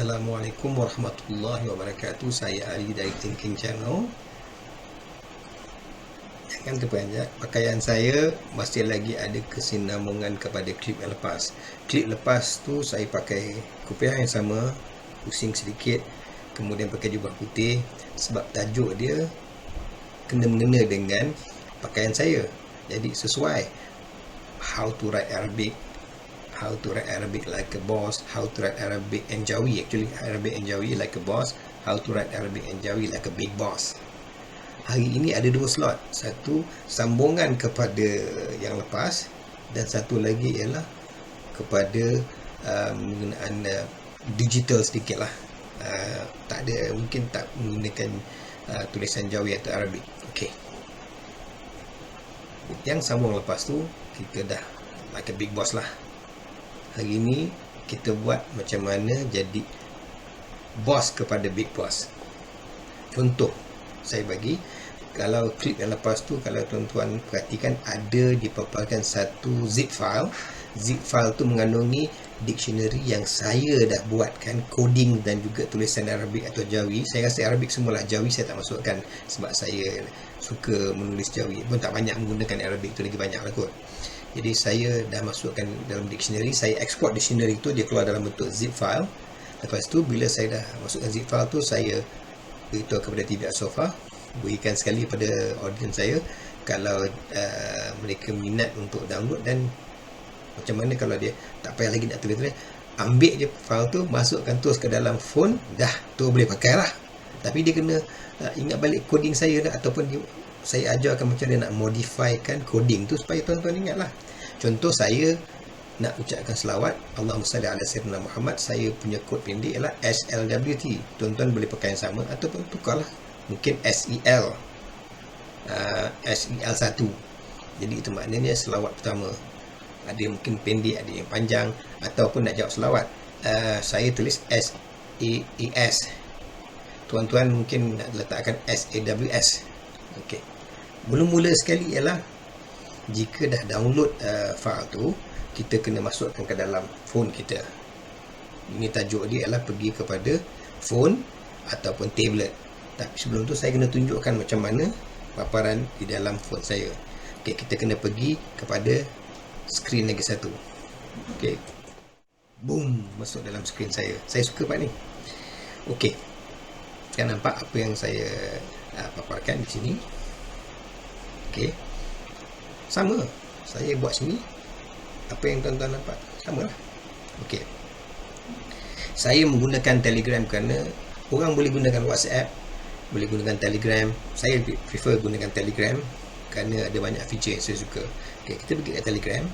Assalamualaikum warahmatullahi wabarakatuh. Saya Ali dari Thinking Channel. Jangan terperanjat, pakaian saya masih lagi ada kesinambungan kepada klip yang lepas. Klip lepas tu saya pakai kopiah yang sama, pusing sedikit, kemudian pakai jubah putih sebab tajuk dia kena-mengena dengan pakaian saya. Jadi sesuai. How to write Arabic, how to write Arabic like a boss, how to write Arabic and Jawi, actually Arabic and Jawi like a boss, how to write Arabic and Jawi like a big boss. Hari ini ada dua slot, satu sambungan kepada yang lepas dan satu lagi ialah kepada menggunaan digital sedikit lah. Tak ada, mungkin tak menggunakan tulisan Jawi atau Arabic. Okey, yang sambung lepas tu kita dah like a big boss lah. Hari ini kita buat macam mana jadi bos kepada big boss. Contoh saya bagi, kalau klip yang lepas tu, kalau tuan-tuan perhatikan, ada dipaparkan satu zip file. Zip file tu mengandungi dictionary yang saya dah buatkan, coding dan juga tulisan Arabik atau Jawi. Saya rasa Arabik semualah, Jawi saya tak masukkan sebab saya suka menulis Jawi pun tak banyak menggunakan Arabik tu, lagi banyak lah kot. Jadi saya dah masukkan dalam dictionary, saya export dictionary tu, dia keluar dalam bentuk zip file. Lepas tu bila saya dah masukkan zip file tu, saya beritahu kepada TV Sofa, berikan sekali pada audience saya kalau mereka minat untuk download, dan macam mana kalau dia tak payah lagi nak tulis-tulis, ambil je file tu, masukkan terus ke dalam phone, dah tu boleh pakai lah. Tapi dia kena ingat balik coding saya dah, ataupun saya ajarkan macam mana nak modifykan coding tu supaya tuan-tuan ingat lah. Contoh saya nak ucapkan selawat Allahumma salli ala sayyidina Muhammad, saya punya kod pendek ialah SLWT. Tuan-tuan boleh pakai yang sama ataupun tukarlah, mungkin SEL 1. Jadi itu maknanya selawat pertama. Ada mungkin pendek, ada yang panjang, ataupun nak jawab selawat saya tulis SAES. Tuan-tuan mungkin nak letakkan SAWS. Okey. Mula-mula sekali ialah jika dah download file tu, kita kena masukkan ke dalam phone kita. Ini tajuk dia ialah pergi kepada phone ataupun tablet. Tapi sebelum tu saya kena tunjukkan macam mana paparan di dalam phone saya. Okey, kita kena pergi kepada skrin lagi satu. Okey. Boom, masuk dalam skrin saya. Saya suka part ni. Okey. Kan nampak apa yang saya paparkan di sini. Okey. Sama. Saya buat sini. Apa yang tuan-tuan nampak sama lah. Okey. Saya menggunakan Telegram kerana orang boleh gunakan WhatsApp, boleh gunakan Telegram. Saya prefer gunakan Telegram kerana ada banyak feature yang saya suka. Okey, kita pergi ke Telegram.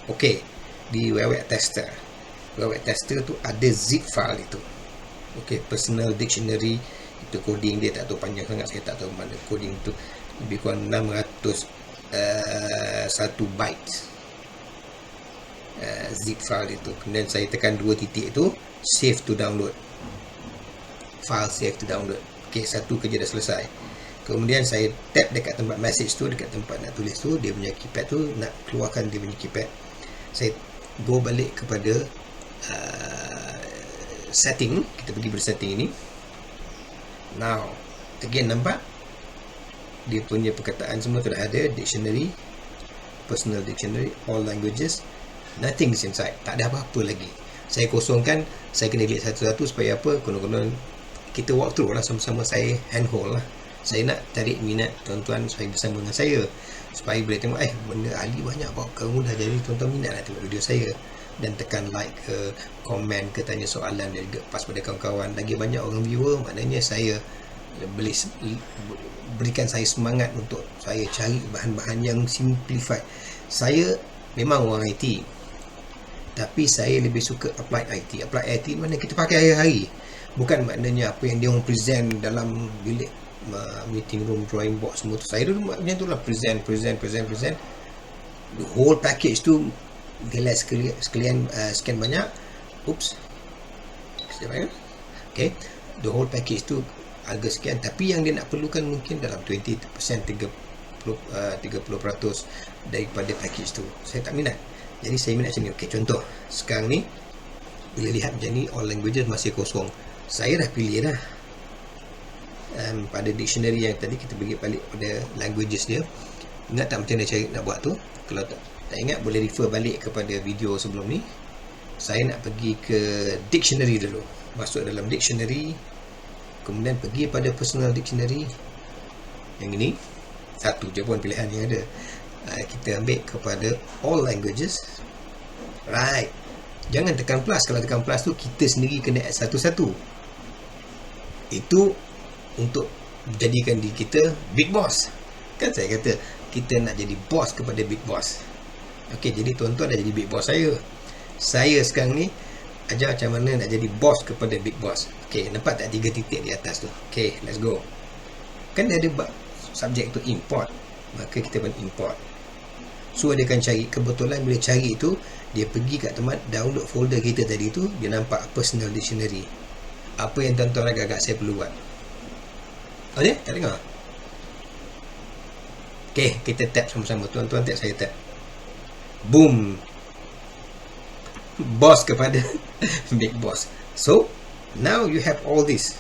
Okey, di Web Tester. Web Tester tu ada zip file itu. Okey, personal dictionary, itu coding dia tak tahu panjang sangat, saya tak tahu mana coding tu, lebih kurang 601 bytes zip file itu. Kemudian saya tekan 2 titik itu, save to download, file save to download. Okey, satu kerja dah selesai. Kemudian saya tap dekat tempat message tu, dekat tempat nak tulis tu, dia punya keypad tu, nak keluarkan dia punya keypad. Saya go balik kepada setting, kita pergi pada setting ini. Now, again nampak dia punya perkataan semua tu dah ada, dictionary, personal dictionary, all languages, nothing is inside, tak ada apa-apa lagi. Saya kosongkan, saya kena delete satu-satu supaya apa, konon-konon kita walk through lah sama-sama, saya handhold lah. Saya nak tarik minat tuan-tuan supaya bersama dengan saya, supaya boleh tengok benda Ali banyak buat kemudah, jadi tuan-tuan minat lah tengok video saya, dan tekan like ke, komen ke, tanya soalan dan juga pas pada kawan-kawan. Lagi banyak orang viewer, maknanya saya boleh berikan saya semangat untuk saya cari bahan-bahan yang simplified. Saya memang orang IT, tapi saya lebih suka applied IT. Applied IT mana kita pakai hari-hari, bukan maknanya apa yang dia orang present dalam bilik meeting room, drawing board semua tu. Saya dulu macam tu lah, present the whole package tu. Bila sekalian scan banyak, oops, okay, the whole package tu harga sekian, tapi yang dia nak perlukan mungkin dalam 20%, 30% daripada package tu. Saya tak minat. Jadi saya minat macam ni. Okey, contoh sekarang ni bila lihat macam ni, all languages masih kosong, saya dah pilih dah pada dictionary yang tadi kita pergi balik pada languages dia. Ingat tak macam mana cara nak buat tu? Kalau tak ingat, boleh refer balik kepada video sebelum ni. Saya nak pergi ke dictionary dulu, masuk dalam dictionary, kemudian pergi pada personal dictionary. Yang ini satu je pun pilihan yang ada. Kita ambil kepada all languages. Right, jangan tekan plus. Kalau tekan plus tu kita sendiri kena add satu-satu. Itu untuk jadikan diri kita big boss. Kan saya kata kita nak jadi boss kepada big boss. Okey, jadi tuan-tuan dah jadi big boss saya. Saya sekarang ni ajar macam mana nak jadi boss kepada big boss. Okey, nampak tak 3 titik di atas tu? Okey, let's go. Kan dia ada subjek tu import, maka kita pun import. So dia akan cari, kebetulan bila cari tu dia pergi kat tempat download folder kita tadi tu, dia nampak personal dictionary. Apa yang tuan-tuan agak-agak saya perlu buat? Ada? Tak dengar? Okey, kita tap sama-sama. Tuan-tuan tap, saya tap. Boom. Boss kepada big boss. So now you have all this.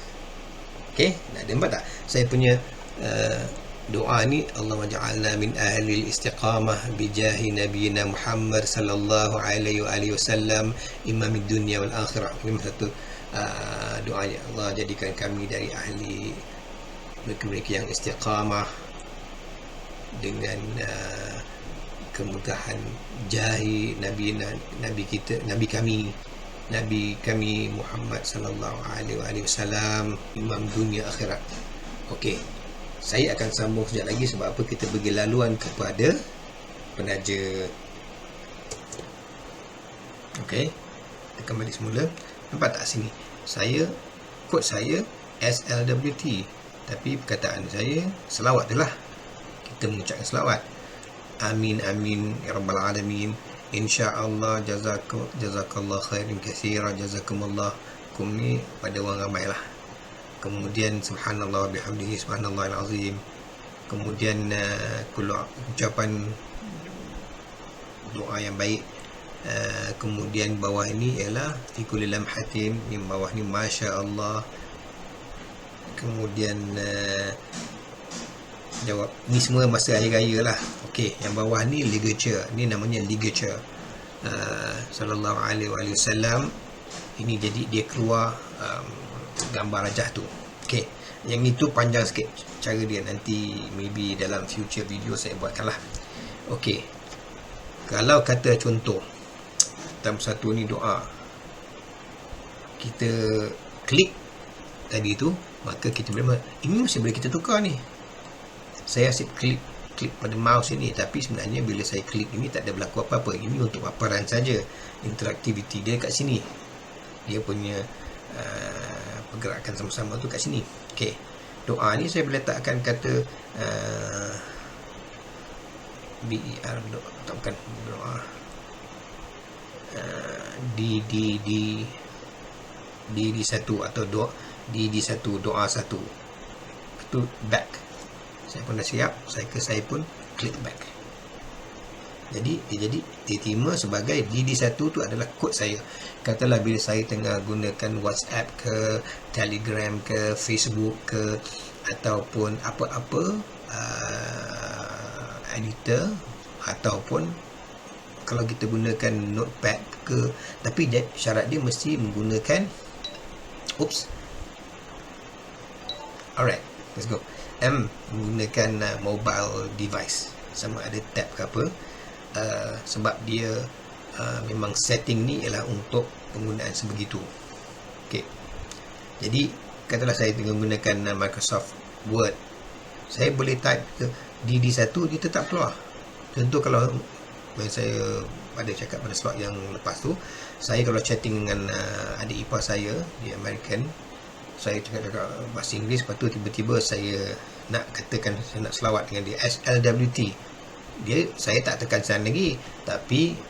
Okay, nak nampak tak saya punya doa ni? Allahumma ja'alna min ahli al-istiqamah bijahi nabiyina Muhammad sallallahu alaihi wasallam imamid dunya wal akhirah. Ini satu doanya. Allah jadikan kami dari ahli mereka yang istiqamah dengan kemudahan jahi nabi kita, nabi kami Muhammad sallallahu alaihi wasallam, imam dunia akhirat. Okey, saya akan sambung sekejap lagi sebab apa, kita bagi laluan kepada penaja. Okey, tekan balik semula. Nampak tak sini? Saya kod saya SLWT, tapi perkataan saya selawat je lah. Kita mengucapkan selawat. Amin amin ya rabbal alamin. InsyaAllah jazakallah khairin katsira, jazakumullah kum ni pada orang ramai lah. Kemudian subhanallah bihamdihi subhanallahil azim. Kemudian ucapan doa yang baik. Kemudian bawah ini ialah fi kulli lamhatin, yang bawah ni masya-Allah. Kemudian jawab, ni semua masa hari raya lah. Okey, yang bawah ni ligature, ni namanya ligature sallallahu alaihi wasallam. Ini jadi dia keluar gambar rajah tu. Okey, yang itu panjang sikit cara dia, nanti maybe dalam future video saya buatkan lah. Okey, kalau kata contoh dalam satu ni doa, kita klik tadi tu, maka kita boleh, ini masih boleh kita tukar ni. Saya asyik klik pada mouse ini, tapi sebenarnya bila saya klik ini tak ada berlaku apa-apa. Ini untuk paparan saja. Interaktiviti dia kat sini, dia punya pergerakan sama-sama tu kat sini. Okey, doa ni saya boleh letakkan kata BER, tak, bukan doa, di satu atau di satu doa satu itu back. Saya pun dah siap, saya pun klik back. Jadi dia diterima sebagai DD1 tu adalah kod saya. Katalah bila saya tengah gunakan WhatsApp ke, Telegram ke, Facebook ke, ataupun apa-apa editor, ataupun kalau kita gunakan notepad ke, tapi syarat dia mesti menggunakan alright, let's go. Menggunakan mobile device, sama ada tab ke apa, sebab dia memang setting ni ialah untuk penggunaan sebegitu. Okey, jadi katalah saya tengah menggunakan Microsoft Word, saya boleh type ke DD1, dia tetap keluar. Tentu kalau saya pada cakap pada slot yang lepas tu, saya kalau chatting dengan adik ipar saya di American, saya cakap bahasa Inggeris, lepas tu tiba-tiba saya nak katakan saya nak selawat dengan dia, SLWT, saya tak tekan sana lagi, tapi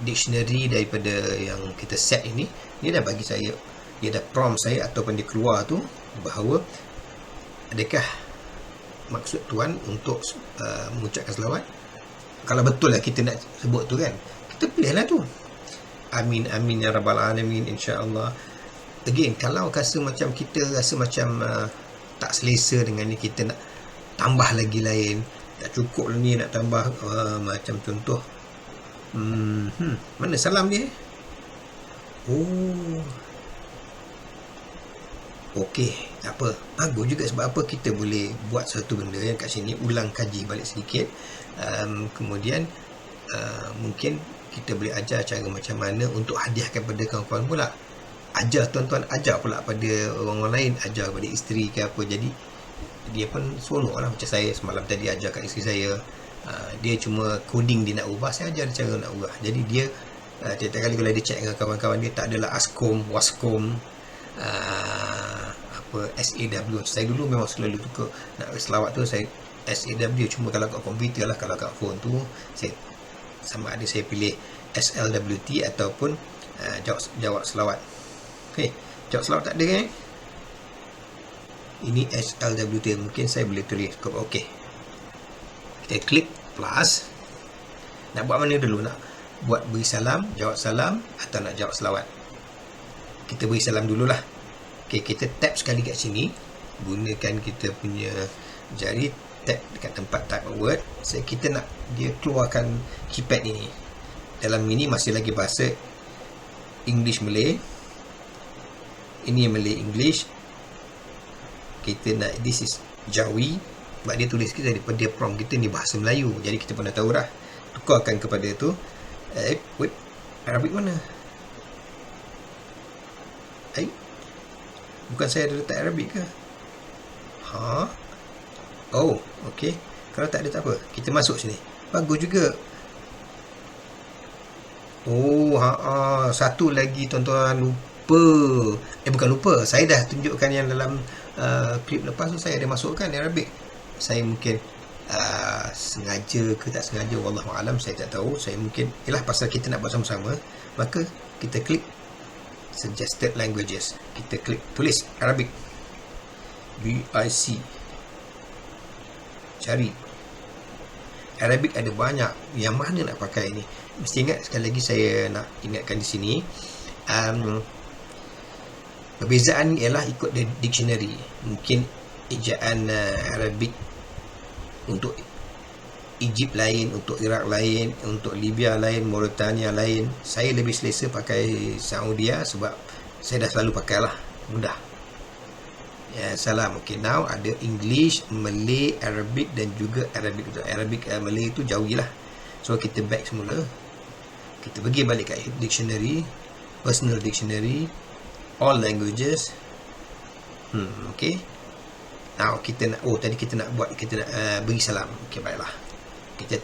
dictionary daripada yang kita set ini, dia dah bagi saya, dia dah prompt saya ataupun dia keluar tu bahawa adakah maksud tuan untuk mengucapkan selawat. Kalau betul lah kita nak sebut tu kan, kita pilihlah tu. Amin amin ya rabbal alamin, insya-Allah. Again, kalau rasa macam kita rasa macam tak selesa dengan ni, kita nak tambah lagi lain, tak cukup ni nak tambah macam contoh mana salam dia? Oh, okey, tak apa, bagus juga. Sebab apa, kita boleh buat satu benda yang kat sini, ulang kaji balik sedikit, kemudian mungkin kita boleh ajar cara macam mana untuk hadiahkan pada kawan-kawan pula. Ajar tuan-tuan, ajar pula pada orang lain, ajar pada isteri ke apa. Jadi dia pun seronok lah. Macam saya semalam tadi ajar kat isteri saya, dia cuma coding dia nak ubah, saya ajar dia cara nak ubah. Jadi dia tiap-tiap kali kalau dia chat dengan kawan-kawan dia, tak adalah askom, waskom, SAW. Saya dulu memang selalu suka nak selawat tu, saya SAW. Cuma kalau kat komputer lah, kalau kat phone tu saya sama ada saya pilih SLWT ataupun jawab selawat. Okay, jawab selawat tak ada kan? Ini SLWT, mungkin saya boleh tulis okey. Kita klik plus. Nak buat mana dulu? Nak buat beri salam, jawab salam, atau nak jawab selawat? Kita beri salam dululah. Okey, kita tap sekali kat sini, gunakan kita punya jari, tap dekat tempat type a word. So, kita nak dia keluarkan keypad ini. Dalam ini masih lagi bahasa English Malay. Ini Malay English. Kita nak this is Jawi. Sebab dia tulis kita daripada dia prompt kita ni bahasa Melayu. Jadi kita pun dah tahu dah. Tukarkan kepada tu. Wait, Arabic mana? Bukan saya ada letak Arabic ke? Oh, okey. Kalau tak ada tak apa. Kita masuk sini. Bagus juga. Oh, satu lagi tuan-tuan lupa. Bukan lupa. Saya dah tunjukkan yang dalam klip lepas tu, saya ada masukkan Arabic. Saya mungkin sengaja ke tak sengaja, wallahualam, saya tak tahu. Saya mungkin ialah pasal kita nak buat sama-sama, maka kita klik suggested languages, kita klik tulis Arabic, BIC, cari Arabic. Ada banyak, yang mana nak pakai ni. Mesti ingat, sekali lagi saya nak ingatkan di sini, perbezaan ni ialah ikut dictionary. Mungkin ejaan Arabic untuk Egypt lain, untuk Iraq lain, untuk Libya lain, Mauritania lain. Saya lebih selesa pakai Saudia sebab saya dah selalu pakai lah, mudah. Ya, salam. Okay, now ada English, Malay, Arabic dan juga Arabic. Malay itu Jawi lah. So kita back semula. Kita pergi balik kat dictionary, personal dictionary, all languages. Okay. Now kita nak, tadi kita nak buat, kita nak beri salam. Okay, baiklah. Kita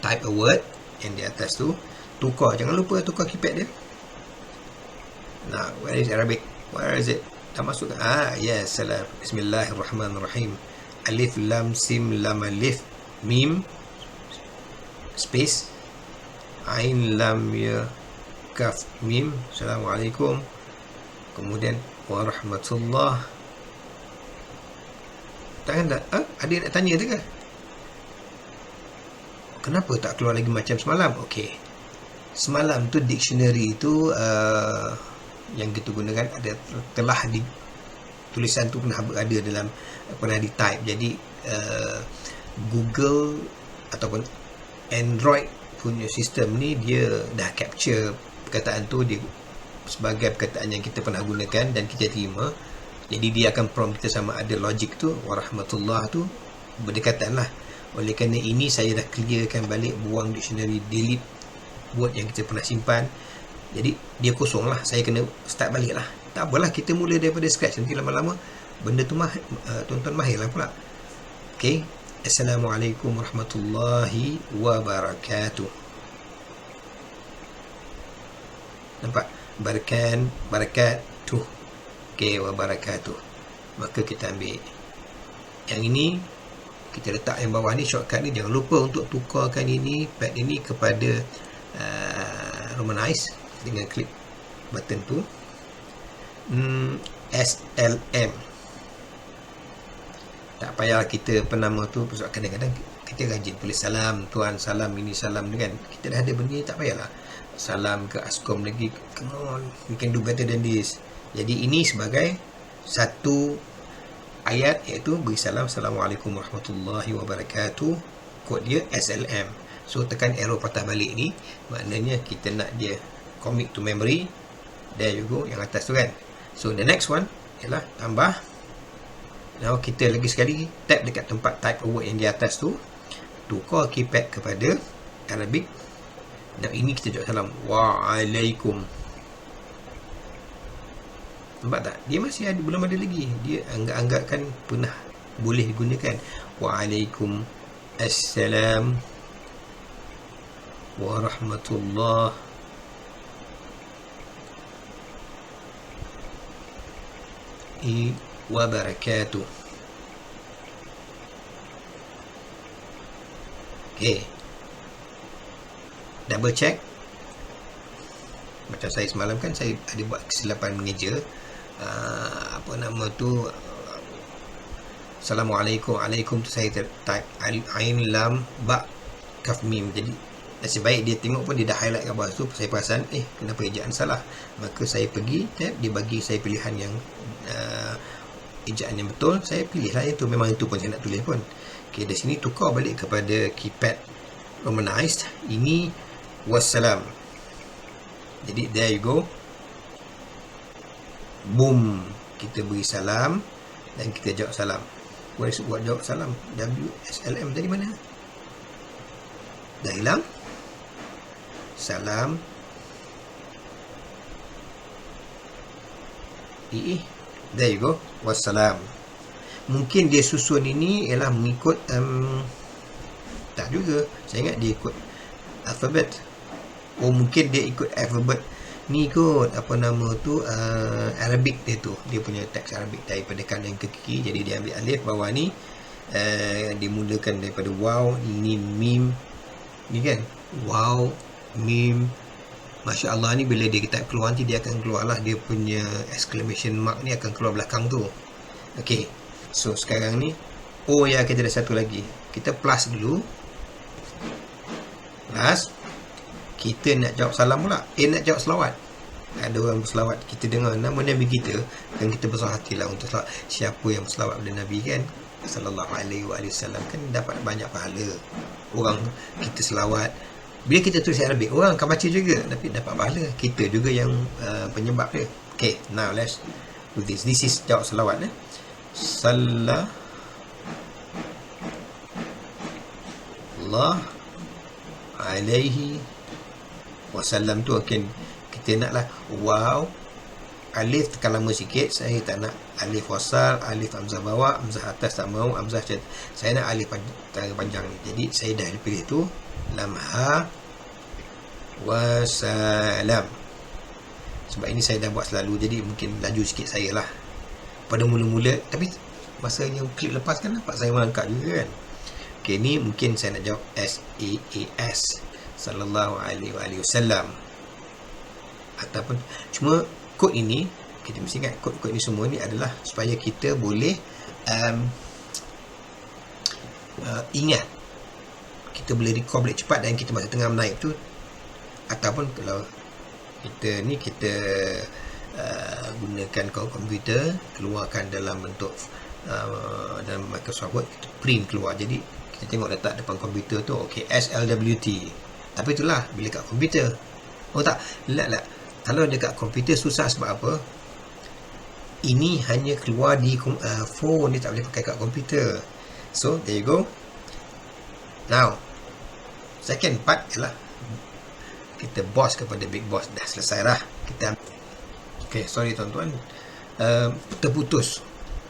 type a word yang di atas tu, tukar, jangan lupa tukar keypad dia. Now, where is Arabic? Where is it? Dah masuk ke? Yes, salam. Bismillahirrahmanirrahim. Alif lam sim lam alif mim space ain lam ya kaf mim. Assalamualaikum. Kemudian warahmatullah. Takkan tak? Ada yang nak tanya tu ke? Kenapa tak keluar lagi macam semalam? Okey. Semalam tu dictionary tu yang kita gunakan telah di tulisan tu pernah ada dalam, pernah di type. Jadi Google ataupun Android punya sistem ni dia dah capture perkataan tu dia sebagai perkataan yang kita pernah gunakan dan kita terima. Jadi dia akan prompt kita sama ada logik tu, warahmatullah tu berdekatan lah. Oleh kerana ini saya dah clearkan balik, buang dictionary, delete word yang kita pernah simpan. Jadi dia kosong lah, saya kena start balik lah. Tak apalah, kita mula daripada scratch. Nanti lama-lama benda tu tuan-tuan mahir lah pula. Okay. Assalamualaikum warahmatullahi wabarakatuh. Nampak? Barakatuh. Okay, wabarakatuh. Maka kita ambil yang ini, kita letak yang bawah ni, shortcut ni. Jangan lupa untuk tukarkan ini, pad ini kepada Romanize dengan klik button tu. SLM. Tak payah kita penama tu, sebab kadang-kadang kita rajin tulis salam, tuan salam, ini salam ni kan. Kita dah ada benda ni, tak payahlah salam ke askom lagi. Come on, we can do better than this. Jadi ini sebagai satu ayat, iaitu beri salam, Assalamualaikum warahmatullahi wabarakatuh. Kod dia SLM. So tekan arrow patah balik ni, maknanya kita nak dia commit to memory. There you go, yang atas tu kan. So the next one ialah tambah. Now kita lagi sekali tap dekat tempat type a word yang di atas tu, tukar keypad kepada Arabic. Now ini kita jawab salam, Waalaikum. Nampak tak? Dia masih ada, belum ada lagi. Dia anggap-anggapkan pernah boleh digunakan. Waalaikum assalam warahmatullahi wabarakatuh. Okay, double check. Macam saya semalam kan, saya ada buat kesilapan mengeja. Apa nama tu, Assalamualaikum, alaikum tu saya type ain lam ba kaf mim. Jadi nasib baik dia tengok pun, dia dah highlight kat bawah tu. Saya perasan kenapa ejaan salah, maka saya pergi tab, dia bagi saya pilihan yang ejaan yang betul. Saya pilih lah itu, memang itu pun saya nak tulis pun. Okay, dari sini tukar balik kepada keypad romanized. Ini wassalam. Jadi there you go, boom, kita beri salam dan kita jawab salam. Buat jawab salam, WSLM dari mana? Dah hilang. Salam there you go, wassalam. Mungkin dia susun ini ialah mengikut tak juga, saya ingat dia ikut alfabet. Oh, mungkin dia ikut alfabet ni kot, apa nama tu, Arabic dia tu, dia punya teks Arabic daripada kanan ke kiri. Jadi dia ambil alif bawah ni, dimulakan daripada waw, ini mim ni kan, waw, mim. Masya Allah, ni bila dia type keluar nanti dia akan keluar lah, dia punya exclamation mark ni akan keluar belakang tu. Ok, so sekarang ni, oh ya, kita ada satu lagi, kita plus dulu, plus. Kita nak jawab salam pula, nak jawab selawat. Ada orang berselawat, kita dengar nama Nabi kita, dan kita besar hatilah untuk selawat. Siapa yang berselawat pada Nabi kan, sallallahu alaihi wasallam, kan dapat banyak pahala. Orang kita selawat, bila kita tulis Arabic, orang akan baca juga, tapi dapat pahala. Kita juga yang penyebab dia. Okay, now let's do this. This is jawab selawat. Sallallahu alaihi wasallam tu. Okay, kita naklah wow, alif tekan lama sikit. Saya tak nak alif wasal, alif hamzah bawah, hamzah atas tak mau, hamzah macam, saya nak alif panjang ni. Jadi saya dah pilih tu, lam ha wasalam. Sebab ini saya dah buat selalu, jadi mungkin laju sikit saya lah pada mula-mula, tapi masa yang klip lepas kan nampak saya mengangkat juga kan. Okay, ni mungkin saya nak jawab SAAS, sallallahu alaihi wasallam. Ataupun cuma kod ini, kita mesti ingat kod-kod ni semua ni adalah supaya kita boleh ingat, kita boleh recall boleh cepat, dan kita masa tengah menaip tu, ataupun kalau kita ni kita gunakan komputer, keluarkan dalam bentuk dalam Microsoft Word, kita print keluar. Jadi kita tengok letak depan komputer tu, ok, SLWT. Tapi itulah bila kat komputer. Oh tak, lah. Kalau dekat komputer susah sebab apa? Ini hanya keluar di phone, dia tak boleh pakai kat komputer. So there you go. Now second part ialah kita boss kepada big boss. Dah selesai lah kita. Okay, sorry tuan-tuan, terputus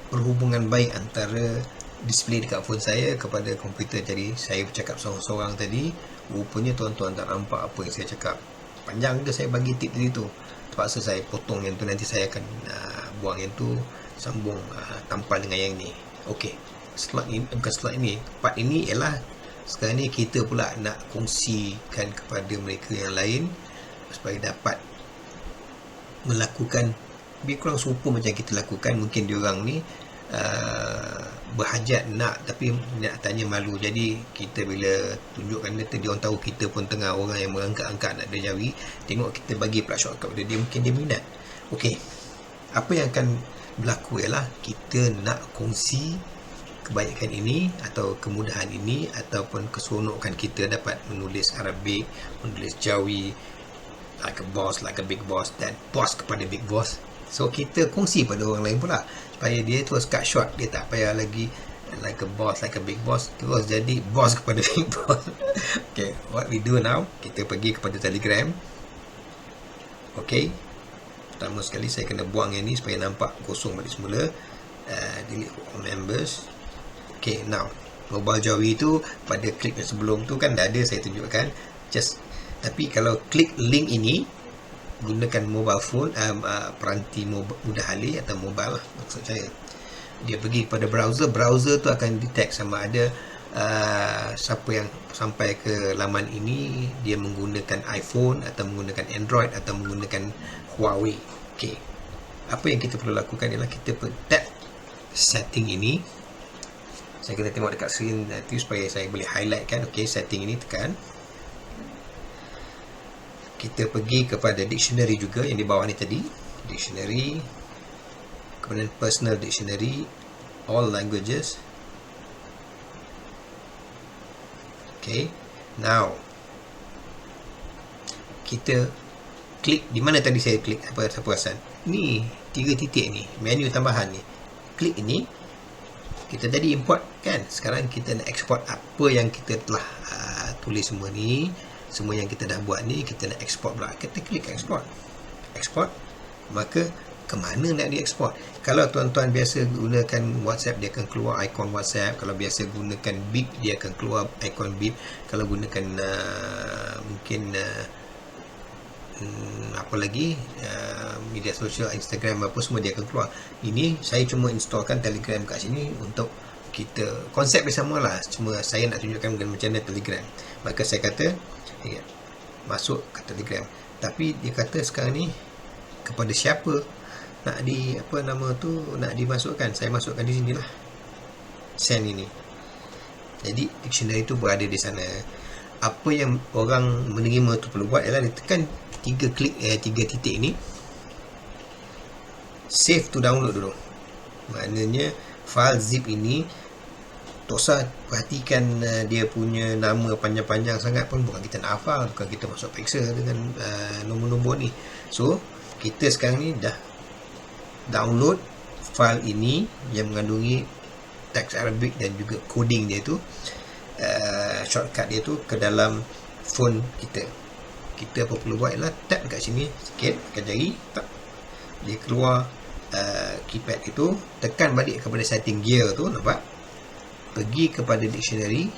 perhubungan baik antara display dekat phone saya kepada komputer. Jadi saya bercakap seorang-seorang tadi, rupanya tuan-tuan tak nampak apa yang saya cakap. Panjang ke saya bagi tip tadi tu, terpaksa saya potong yang tu, nanti saya akan buang yang tu, sambung tampal dengan yang ni. Ok, slot ini, bukan slot ini, part ini ialah sekarang ni kita pula nak kongsikan kepada mereka yang lain supaya dapat melakukan lebih kurang serupa macam kita lakukan. Mungkin diorang ni berhajat nak tapi nak tanya malu. Jadi kita bila tunjukkan dia orang tahu kita pun tengah orang yang mengangkat-angkat nak dia jawi, tengok kita bagi pula shortcut pada dia, mungkin dia minat. Okey, apa yang akan berlaku ialah kita nak kongsi kebaikan ini atau kemudahan ini ataupun keseronokan kita dapat menulis Arabic, menulis Jawi, like a boss, like a big boss, dan boss kepada big boss. So kita kongsi pada orang lain pula supaya dia terus cut short, dia tak payah lagi like a boss, like a big boss, terus jadi boss kepada big boss. Okay, what we do now, kita pergi kepada Telegram. Okay, pertama sekali saya kena buang yang ni supaya nampak kosong balik semula. Delete all members. Okay, now Mobile Jawi tu pada klip yang sebelum tu kan dah ada saya tunjukkan. Tapi kalau klik link ini gunakan mobile phone, peranti mudah alih atau mobile lah maksud saya, dia pergi kepada browser tu akan detect sama ada siapa yang sampai ke laman ini dia menggunakan iPhone atau menggunakan Android atau menggunakan Huawei. Okay, apa yang kita perlu lakukan ialah kita tap setting ini. Saya kena tengok dekat screen nanti supaya saya boleh highlight kan. Okay, setting ini tekan. Kita pergi kepada dictionary juga yang di bawah ni tadi, dictionary, kemudian personal dictionary, all languages. Okay, now kita klik di mana tadi saya klik, apa saya perasan ni 3 titik ni, menu tambahan ni, klik ini, kita tadi import kan, sekarang kita nak export apa yang kita telah tulis semua ni. Semua yang kita dah buat ni kita nak export pula. Kita klik export, maka ke mana nak dieksport? Kalau tuan-tuan biasa gunakan WhatsApp, dia akan keluar ikon WhatsApp. Kalau biasa gunakan Bip, dia akan keluar ikon Bip. Kalau gunakan mungkin apa lagi, media sosial, Instagram apa semua, dia akan keluar. Ini saya cuma installkan Telegram kat sini untuk kita, konsep dia sama lah, cuma saya nak tunjukkan macam mana Telegram. Maka saya kata masuk ke Telegram, tapi dia kata sekarang ni kepada siapa nak nak dimasukkan. Saya masukkan di sini lah, send ini. Jadi dictionary tu berada di sana. Apa yang orang menerima tu perlu buat ialah ditekan 3 titik ni, save to download dulu. Maknanya file zip ini tak usah perhatikan dia punya nama panjang-panjang sangat pun, bukan kita nak hafal, bukan kita masuk periksa dengan nombor-nombor ni. So kita sekarang ni dah download file ini yang mengandungi teks Arabic dan juga coding dia tu, shortcut dia tu ke dalam phone kita. Kita apa perlu buat ialah tap dekat sini sikit pakai jari, tap, dia keluar keypad itu, tekan balik kepada setting gear tu, nampak, pergi kepada dictionary,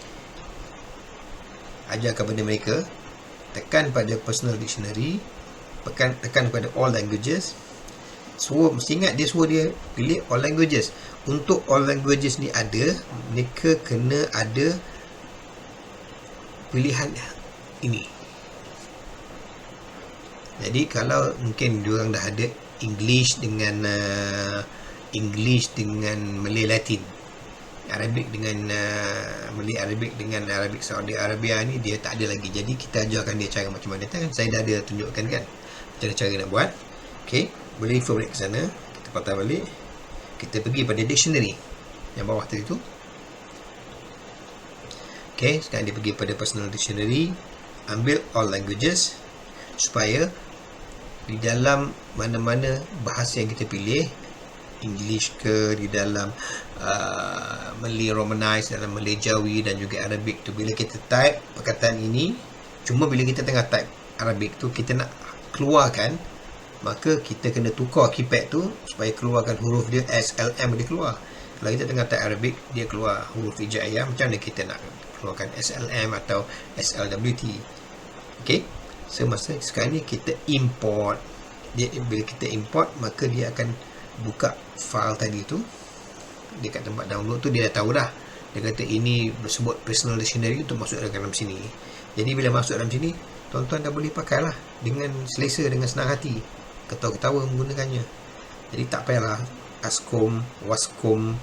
ajar kepada mereka, tekan pada personal dictionary, tekan pada all languages. So mesti ingat dia suruh dia pilih all languages. Untuk all languages ni ada, mereka kena ada pilihan ini. Jadi kalau mungkin diorang dah ada English dengan Malay Latin, Arabic dengan Malay Arabic dengan Arabic Saudi Arabia ni dia tak ada lagi. Jadi kita ajarkan dia cara macam mana. Saya dah ada tunjukkan kan macam cara nak buat. Okey, boleh info balik ke sana. Kita patah balik. Kita pergi pada dictionary yang bawah tadi tu. Okey, sekarang dia pergi pada personal dictionary, ambil all languages supaya di dalam mana-mana bahasa yang kita pilih, English ke, di dalam Malay Romanized, dalam Malay Jawi dan juga Arabic tu, bila kita type perkataan ini, cuma bila kita tengah type Arabic tu kita nak keluarkan, maka kita kena tukar keypad tu supaya keluarkan huruf dia, SLM dia keluar. Kalau kita tengah type Arabic, dia keluar huruf hijaiyah, macam mana kita nak keluarkan SLM atau SLWT? Okey, semasa sekarang ni kita import dia. Bila kita import, maka dia akan buka file tadi tu dekat tempat download tu. Dia dah tahu dah, dia kata ini bersebut personal dictionary untuk masuk dalam sini. Jadi bila masuk dalam sini, tuan-tuan dah boleh pakai lah dengan selesa, dengan senang hati, ketawa-ketawa menggunakannya. Jadi tak payahlah askum, waskum,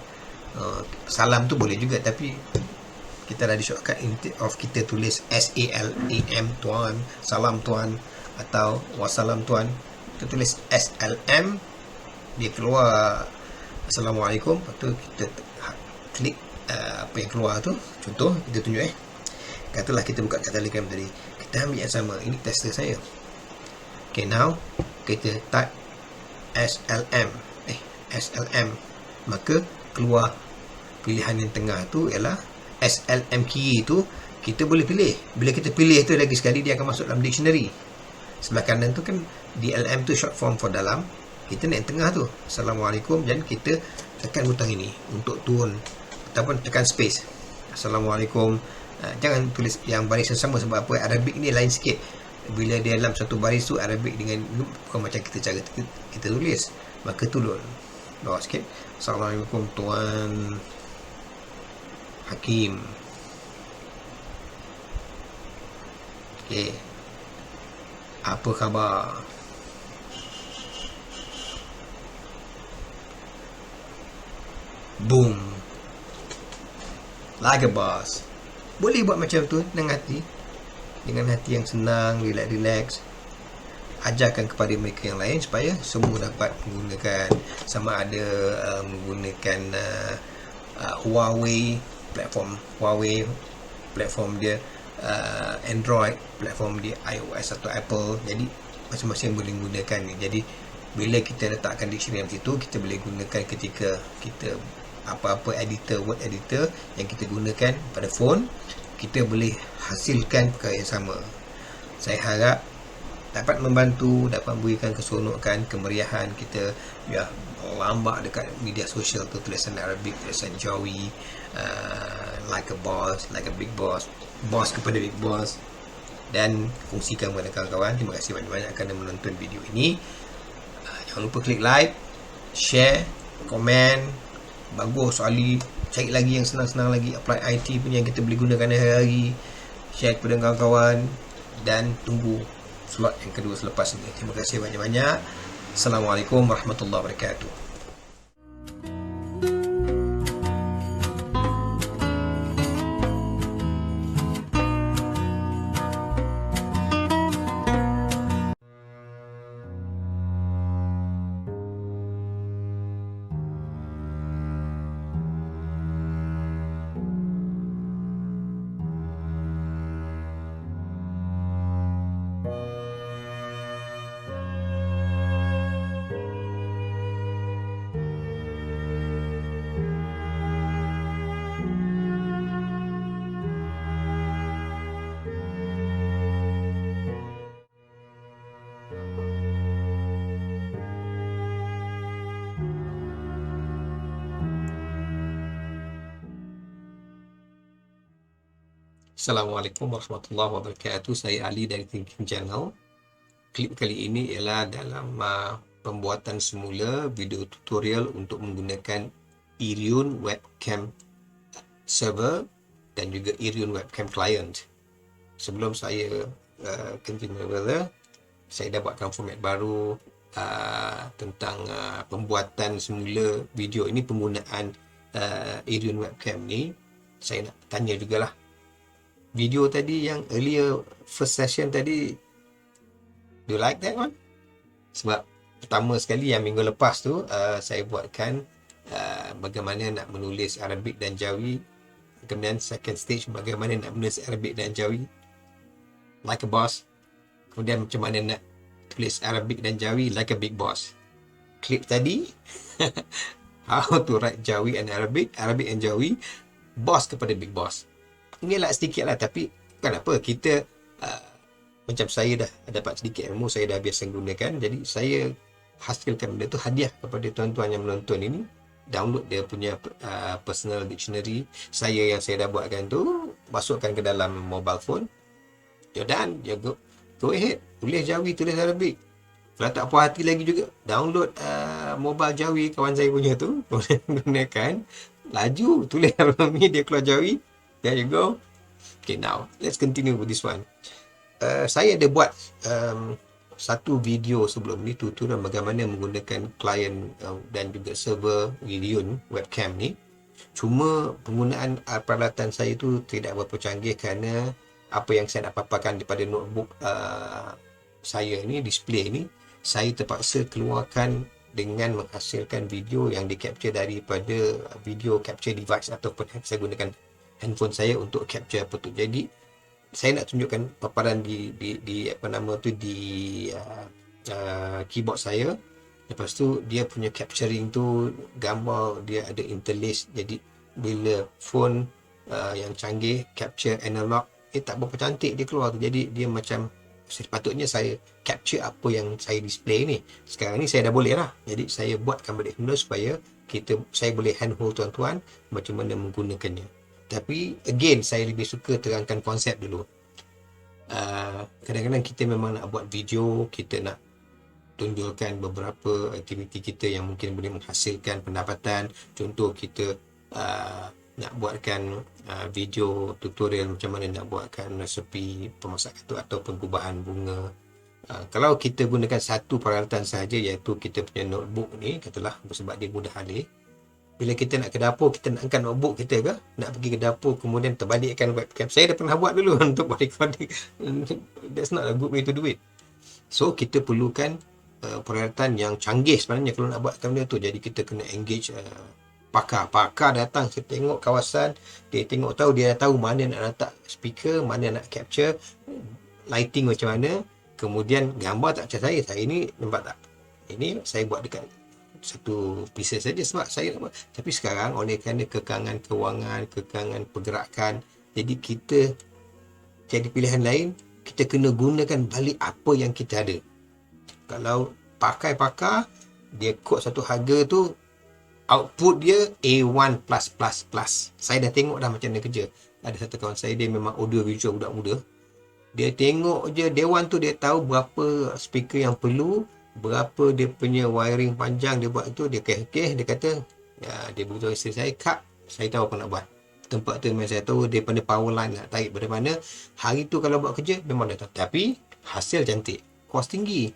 salam tu boleh juga, tapi kita dah di shortcut instead of kita tulis SALAM tuan, salam tuan, atau wassalam tuan, kita tulis SLM, dia keluar Assalamualaikum, lepas tu kita klik apa yang keluar tu. Contoh kita tunjuk katalah kita buka kat Telegram tadi, kita ambil yang sama, ini tester saya. Okay, now kita type SLM, maka keluar pilihan yang tengah tu ialah SLM key tu. Kita boleh pilih, bila kita pilih tu lagi sekali dia akan masuk dalam dictionary. Sebelah kanan tu kan DLM tu short form for dalam, kita naik tengah tu Assalamualaikum, dan kita tekan butang ini untuk turun ataupun tekan space. Assalamualaikum. Jangan tulis yang baris yang sama, sebab apa, Arabic ni lain sikit. Bila dia dalam satu baris tu, Arabic dengan bukan macam cara kita tulis, maka turun bawah sikit. Assalamualaikum Tuan Hakim. Okay, apa khabar? Boom, like a boss. Boleh buat macam tu dengan hati yang senang, relax. Ajarkan kepada mereka yang lain supaya semua dapat menggunakan, sama ada menggunakan Huawei platform dia, Android platform dia, iOS atau Apple. Jadi masing-masing boleh gunakan ni. Jadi bila kita letakkan dictionary dalam situ, kita boleh gunakan ketika kita apa-apa word editor yang kita gunakan pada phone, kita boleh hasilkan perkara yang sama. Saya harap dapat membantu, dapat memberikan keseronokan, kemeriahan kita. Ya, lambak dekat media sosial tu, tulisan Arabic, tulisan Jawi, like a boss, like a big boss, boss kepada big boss, dan fungsikan kepada kawan-kawan. Terima kasih banyak-banyak kerana menonton video ini. Jangan lupa klik like, share, komen. Bagus soali, cari lagi yang senang-senang lagi, apply IT punya yang kita boleh gunakan hari-hari, share kepada kawan-kawan, dan tunggu slot yang kedua selepas ini. Terima kasih banyak-banyak. Assalamualaikum warahmatullahi wabarakatuh. Assalamualaikum warahmatullahi wabarakatuh. Saya Ali dari Thinking Channel. Klip kali ini ialah dalam pembuatan semula video tutorial untuk menggunakan Iriun Webcam Server dan juga Iriun Webcam Client. Sebelum saya continue further, saya dah buatkan format baru tentang pembuatan semula video ini, penggunaan Iriun Webcam ni. Saya nak tanya jugalah, video tadi yang earlier first session tadi, do you like that one? Sebab pertama sekali yang minggu lepas tu saya buatkan bagaimana nak menulis Arabic dan Jawi. Kemudian second stage, bagaimana nak menulis Arabic dan Jawi like a boss. Kemudian macam mana nak tulis Arabic dan Jawi like a big boss. Klip tadi how to write Jawi and Arabic, Arabic and Jawi, boss kepada big boss. Inilah sedikit lah, tapi bukan apa, kita macam saya dah dapat sedikit ilmu, saya dah biasa gunakan, jadi saya hasilkan benda tu hadiah kepada tuan-tuan yang menonton ini. Download dia punya personal dictionary saya yang saya dah buatkan tu, masukkan ke dalam mobile phone. You're done, you go ahead, tulis Jawi, tulis Arabic. Kalau tak puas hati lagi juga, download mobile Jawi kawan saya punya tu, gunakan, laju tulis Arabic, dia keluar Jawi. There you go. Okay, now let's continue with this one. Saya ada buat satu video sebelum ni, tutorial bagaimana menggunakan klien dan juga server video ni, webcam ni. Cuma penggunaan peralatan saya tu tidak berapa canggih kerana apa yang saya nak paparkan daripada notebook saya ni, display ni, saya terpaksa keluarkan dengan menghasilkan video yang di-capture daripada video capture device ataupun saya gunakan handphone saya untuk capture apa tu. Jadi saya nak tunjukkan paparan di apa nama tu di keyboard saya. Lepas tu dia punya capturing tu gambar dia ada interlace. Jadi bila phone yang canggih capture analog, tak berapa cantik dia keluar tu. Jadi dia macam sepatutnya saya capture apa yang saya display ni. Sekarang ni saya dah boleh lah. Jadi saya buatkan balik semula supaya saya boleh handhold tuan-tuan macam mana menggunakannya. Tapi again, saya lebih suka terangkan konsep dulu. Kadang-kadang kita memang nak buat video, kita nak tunjukkan beberapa aktiviti kita yang mungkin boleh menghasilkan pendapatan. Contoh kita nak buatkan video tutorial macam mana nak buatkan resepi pemasakan tu ataupun gubahan bunga. Kalau kita gunakan satu peralatan sahaja, iaitu kita punya notebook ni, katalah sebab dia mudah alih. Bila kita nak ke dapur, kita nak angkat notebook kita ke, nak pergi ke dapur kemudian terbalikkan webcam. Saya dah pernah buat dulu untuk buat recording. That's not a good way to do it. So kita perlukan peralatan yang canggih sebenarnya kalau nak buat benda tu. Jadi kita kena engage pakar datang, saya tengok kawasan, dia tengok tahu, dia dah tahu mana nak letak speaker, mana nak capture, lighting macam mana, kemudian gambar tak macam saya ni nampak tak, ini saya buat dekat satu pieces saja sebab saya nak buat. Tapi sekarang oleh kerana kekangan kewangan, kekangan pergerakan, jadi kita jadi pilihan lain, kita kena gunakan balik apa yang kita ada. Kalau pakai pakar, dia kod satu harga tu, output dia A1+++. Saya dah tengok dah macam mana kerja. Ada satu kawan saya, dia memang audio visual budak muda. Dia tengok je dewan tu, dia tahu berapa speaker yang perlu, berapa dia punya wiring panjang, dia buat tu, dia keh-keh, dia kata, ya, dia beritahu isteri saya, Kak, saya tahu apa nak buat. Tempat tu memang saya tahu, daripada power line nak tarik pada mana. Hari tu kalau buat kerja, memang dah tahu. Tapi, hasil cantik. Kos tinggi.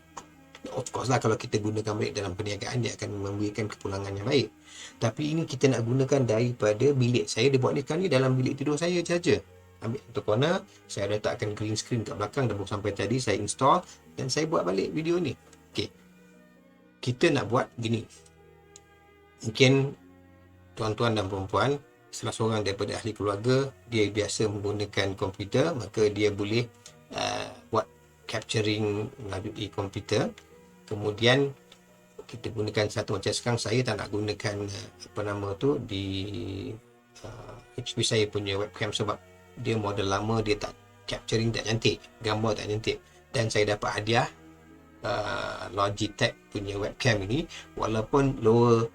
Of course lah, kalau kita gunakan balik dalam perniagaan, dia akan memberikan kepulangan yang baik. Tapi ini kita nak gunakan daripada bilik. Saya dia buat ni sekarang ni dalam bilik tidur saya saja. Ambil satu corner, saya letakkan green screen kat belakang, dah sampai tadi, saya install dan saya buat balik video ni. Okey. Kita nak buat gini. Mungkin tuan-tuan dan perempuan, salah seorang daripada ahli keluarga, dia biasa menggunakan komputer, maka dia boleh buat capturing melalui komputer. Kemudian kita gunakan satu macam sekarang, saya tak nak gunakan apa nama tu di HP saya punya webcam sebab dia model lama, dia tak capturing, tak cantik, gambar tak cantik. Dan saya dapat hadiah Logitech punya webcam ini, walaupun lower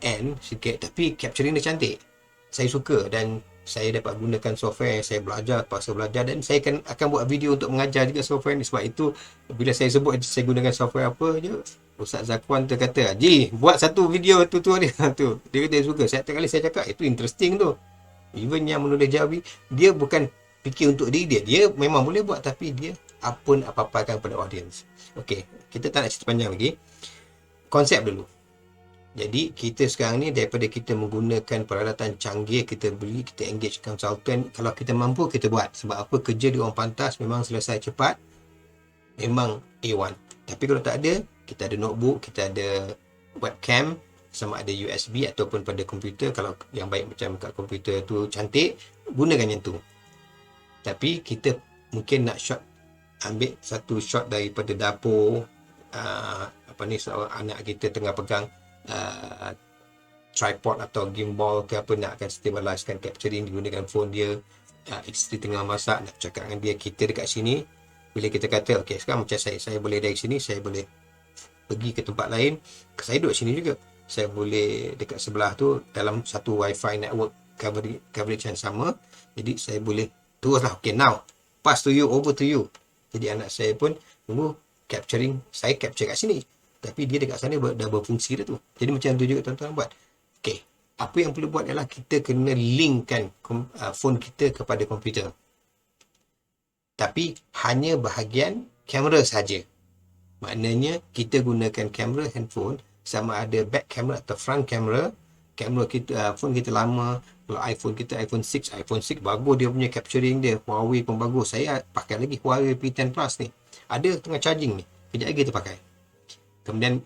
end sikit, tapi capturing dia cantik. Saya suka dan saya dapat gunakan software yang saya belajar, terpaksa belajar, dan saya akan buat video untuk mengajar juga software ni. Sebab itu bila saya sebut saya gunakan software apa je, Ustaz Zakwan tu kata, Ji, buat satu video tutorial dia tu. Dia kata dia suka. Setiap kali saya cakap, itu interesting tu. Even yang menulis Jawi, dia bukan fikir untuk diri dia. Dia memang boleh buat, tapi dia apa-apakan pada audience. Okey, kita tak nak cerita panjang lagi. Konsep dulu. Jadi kita sekarang ni, daripada kita menggunakan peralatan canggih, kita beli, kita engage consultant. Kalau kita mampu, kita buat. Sebab apa, kerja di orang pantas memang selesai cepat, memang A1. Tapi kalau tak ada, kita ada notebook, kita ada webcam, sama ada USB ataupun pada komputer. Kalau yang baik macam kat komputer tu cantik, gunakan yang tu. Tapi kita mungkin nak ambil satu shot daripada dapur, seorang anak kita tengah pegang tripod atau gimbal ke apa, nak akan stabilizekan capturing, digunakan phone dia, isteri tengah masak, nak cakap dengan dia, kita dekat sini. Bila kita kata, okey, sekarang macam saya boleh dari sini, saya boleh pergi ke tempat lain, saya duduk sini juga, saya boleh dekat sebelah tu dalam satu wifi network coverage yang sama. Jadi saya boleh teruslah, okey, now pass to you, over to you. Jadi anak saya pun tunggu capturing, saya capture kat sini, tapi dia dekat sana dah berfungsi dah tu. Jadi macam tu juga tuan-tuan buat. Okey, apa yang perlu buat ialah kita kena linkkan phone kita kepada komputer. Tapi hanya bahagian kamera saja. Maknanya kita gunakan kamera handphone sama ada back camera atau front camera. Kamera kita, phone kita lama. Kalau iPhone kita iPhone 6, iPhone 6 bagus dia punya capturing dia. Huawei pun bagus. Saya pakai lagi Huawei P10 Plus ni. Ada tengah charging ni. Kejap lagi kita pakai. Kemudian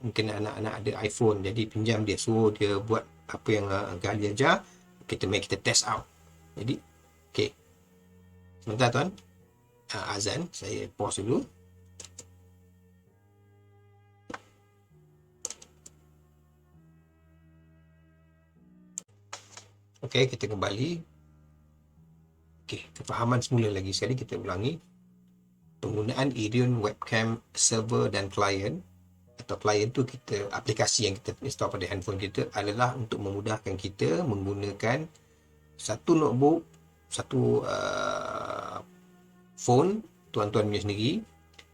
mungkin anak-anak ada iPhone, jadi pinjam dia, suruh dia buat apa yang Gali ajar, kita test out. Jadi okey, sebentar tuan, azan, saya pause dulu. Okey, kita kembali. Okey, kefahaman semula lagi sekali kita ulangi. Penggunaan Irion webcam server dan client, atau client tu kita, aplikasi yang kita install pada handphone kita adalah untuk memudahkan kita menggunakan satu notebook, satu phone tuan-tuan punya sendiri,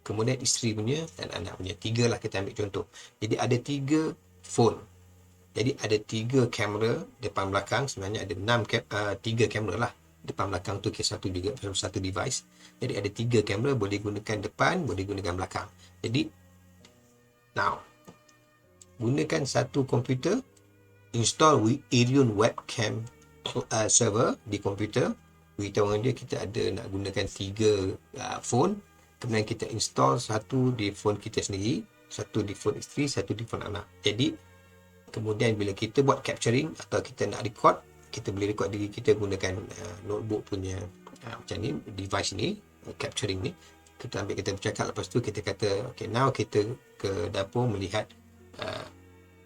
kemudian isteri punya dan anak punya. 3 lah kita ambil contoh. Jadi ada 3 phone. Jadi ada 3 kamera depan belakang, sebenarnya ada 3 kamera lah. Depan belakang tu satu juga, satu device. Jadi ada 3 kamera, boleh gunakan depan, boleh gunakan belakang. Jadi now, gunakan satu komputer, install Irion webcam server di komputer. Beritahu dengan dia kita ada nak gunakan 3 phone. Kemudian kita install satu di phone kita sendiri, satu di phone isteri, satu di phone anak. Jadi kemudian bila kita buat capturing atau kita nak record, kita boleh record diri kita gunakan notebook punya macam ni, device ni, capturing ni. Kita ambil, kita bercakap, lepas tu kita kata okay, now kita ke dapur melihat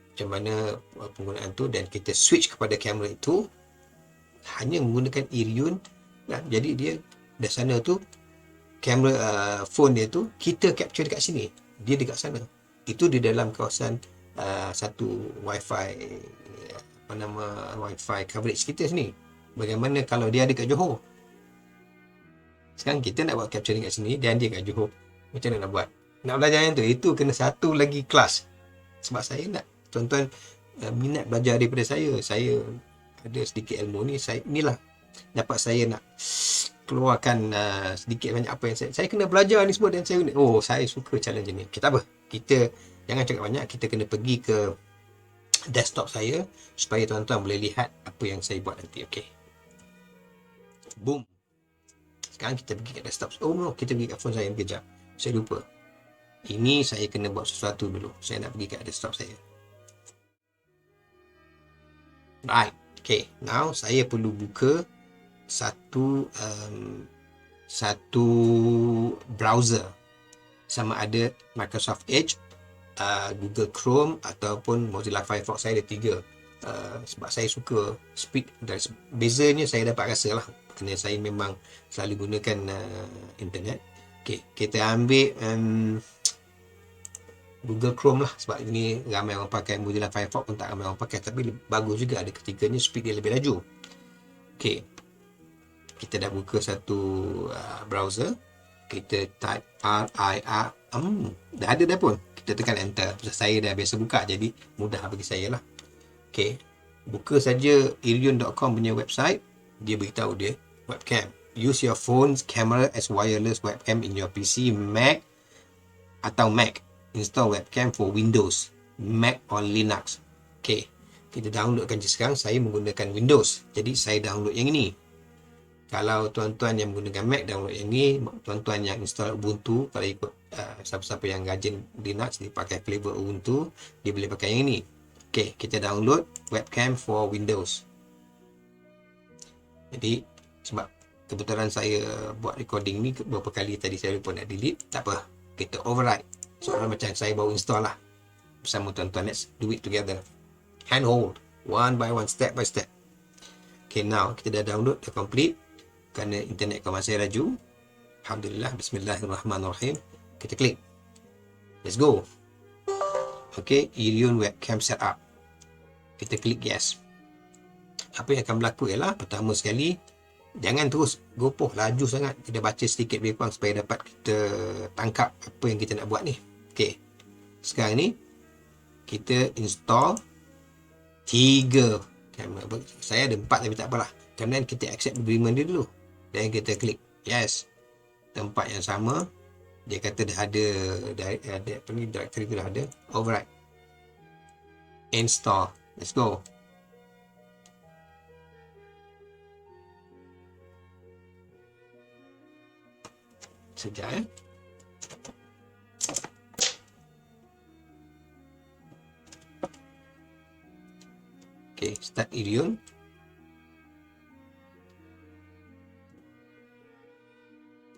macam mana penggunaan tu, dan kita switch kepada kamera itu hanya menggunakan Irion. Jadi dia dah sana tu, kamera phone dia tu kita capture dekat sini, dia dekat sana. Itu di dalam kawasan satu wifi, wifi coverage kita sini. Bagaimana kalau dia ada kat Johor? Sekarang kita nak buat capturing kat sini dan dia kat Johor. Macam mana nak buat? Nak belajar yang tu, itu kena satu lagi kelas. Sebab saya nak tuan-tuan minat belajar daripada saya. Saya ada sedikit ilmu ni, inilah dapat saya nak keluarkan sedikit banyak apa yang saya kena belajar ni semua, dan saya suka challenge ni. Okay, tak apa, kita jangan cakap banyak, kita kena pergi ke desktop saya supaya tuan-tuan boleh lihat apa yang saya buat nanti. Okay, boom. Sekarang kita pergi ke desktop. Oh no, kita pergi kat phone saya. Kejap, saya lupa. Ini saya kena buat sesuatu dulu. Saya nak pergi ke desktop saya. Right. Okay, now saya perlu buka satu browser, sama ada Microsoft Edge, Google Chrome ataupun Mozilla Firefox. Saya ada 3 sebab saya suka speed. Dari bezanya saya dapat rasa lah, kerana saya memang selalu gunakan internet. Okay, kita ambil Google Chrome lah, sebab ini ramai orang pakai. Mozilla Firefox pun tak ramai orang pakai, tapi bagus juga, ada ketiganya speed dia lebih laju. Okay, kita dah buka satu browser. Kita type RIRM, dah ada dah pun. Kita tekan enter. Saya dah biasa buka, jadi mudah bagi saya lah. Okay, buka saja irion.com punya website. Dia beritahu dia webcam, use your phone's camera as wireless webcam in your PC, Mac atau Mac. Install webcam for Windows, Mac or Linux. Okay, kita downloadkan je sekarang. Saya menggunakan Windows, jadi saya download yang ini. Kalau tuan-tuan yang menggunakan Mac, download yang ini. Tuan-tuan yang install Ubuntu, kalau ikut siapa-siapa yang rajin Linux, dia pakai flavor Ubuntu, dia boleh pakai yang ini. Okay, kita download webcam for Windows. Jadi sebab kebetulan saya buat recording ni beberapa kali tadi, saya lupa nak delete. Tak apa, kita override. Soalan macam saya baru install lah bersama tuan-tuan. Let's do it together, handhold, one by one, step by step. Okay, now kita dah download, dah complete. Kerana internet kawan saya laju, alhamdulillah. Bismillahirrahmanirrahim. Kita klik, let's go. Okay, Irion webcam setup. Kita klik yes. Apa yang akan berlaku ialah, pertama sekali, jangan terus gopoh laju sangat. Kita baca sedikit lebih kurang supaya dapat kita tangkap apa yang kita nak buat ni. Okay, sekarang ni kita install 3 kamera. Saya ada 4 tapi tak apalah. Kemudian kita accept agreement dia dulu, dan kita klik yes. Tempat yang sama, Dia kata dah ada apa ni, directory tu dah ada. Override, install, let's go. Sekejap Okay, start Irion.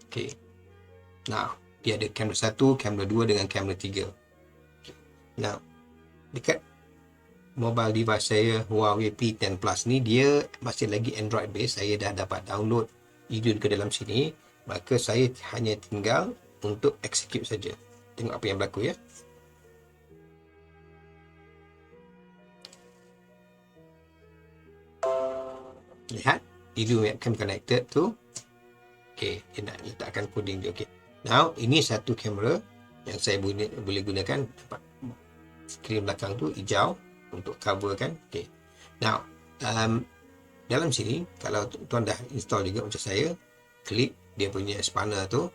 Okay, now dia ada kamera 1, kamera 2 dengan kamera 3. Now dekat mobile device saya Huawei P10 Plus ni, dia masih lagi Android base. Saya dah dapat download Irion ke dalam sini, maka saya hanya tinggal untuk execute saja. Tengok apa yang berlaku ya. Lihat, Irion webcam connected tu. Okay, dia nak letakkan coding dia. Okay, now ini satu kamera yang saya boleh gunakan. Skrin belakang tu hijau untuk cover kan. Okay, now dalam sini, kalau tuan dah install juga macam saya, klik dia punya spanner tu,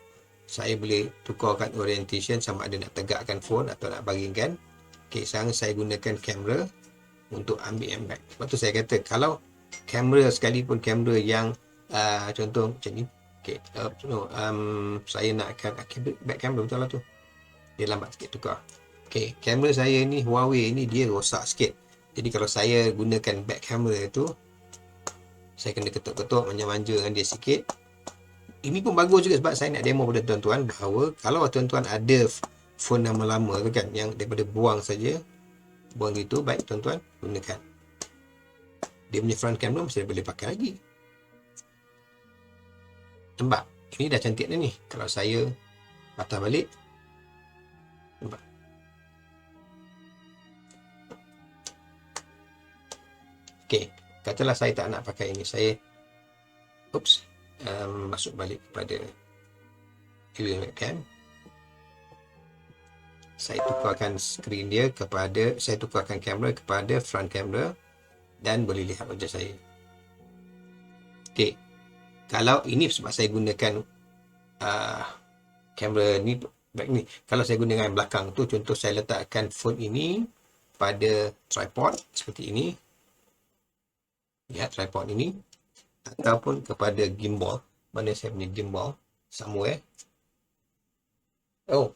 saya boleh tukarkan orientation, sama ada nak tegakkan phone atau nak baringkan. Okay, sekarang saya gunakan kamera untuk ambil impact. Sebab tu saya kata, kalau kamera sekalipun kamera yang contoh macam ni, okay, saya nak akan back camera, betul lah tu, dia lambat sikit tukar. Okay, kamera saya ni Huawei ni dia rosak sikit, jadi kalau saya gunakan back camera tu, saya kena ketuk-ketuk, manja-manja dengan dia sikit. Ini pun bagus juga, sebab saya nak demo pada tuan-tuan bahawa kalau tuan-tuan ada phone lama-lama tu kan, yang daripada buang saja, buang gitu, baik tuan-tuan gunakan. Dia punya front camera masih boleh pakai lagi. Nampak? Ini dah cantik dah ni. Kalau saya patah balik, nampak? Okay, katalah saya tak nak pakai ini. Saya masuk balik kepada webcam. Saya tukarkan skrin dia kepada, saya tukarkan kamera kepada front camera, dan boleh lihat wajah saya. Okay, kalau ini sebab saya gunakan kamera ni, back ni. Kalau saya gunakan belakang tu, contoh saya letakkan phone ini pada tripod seperti ini, lihat tripod ini, ataupun kepada gimbal. Mana saya punya gimbal? Somewhere. Oh,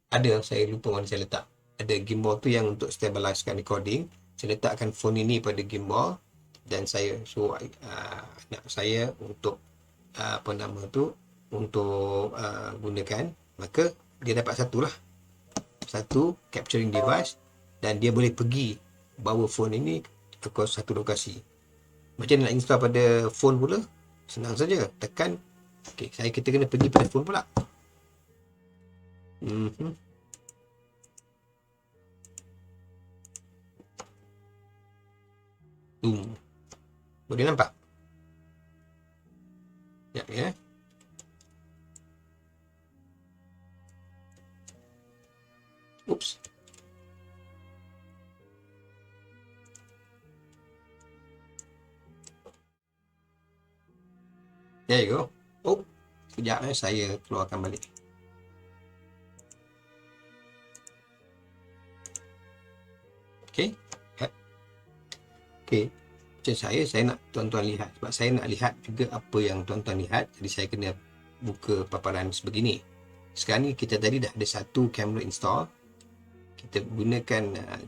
ada, saya lupa mana saya letak. Ada gimbal tu yang untuk stabilizekan recording. Saya letakkan phone ini pada gimbal, dan saya suruh anak saya untuk apa nama tu, untuk gunakan. Maka dia dapat satu capturing device, dan dia boleh pergi bawa phone ini ke satu lokasi. Macam nak install pada phone pula, senang saja, tekan. Okay, kita kena pergi pada phone pula. Boleh nampak? Ya. Oops. There you go. Oh, sekejap saya keluarkan balik. Okay. Okay. Macam saya nak tuan-tuan lihat, sebab saya nak lihat juga apa yang tuan-tuan lihat, jadi saya kena buka paparan sebegini. Sekarang ni kita tadi dah ada satu kamera install. Kita gunakan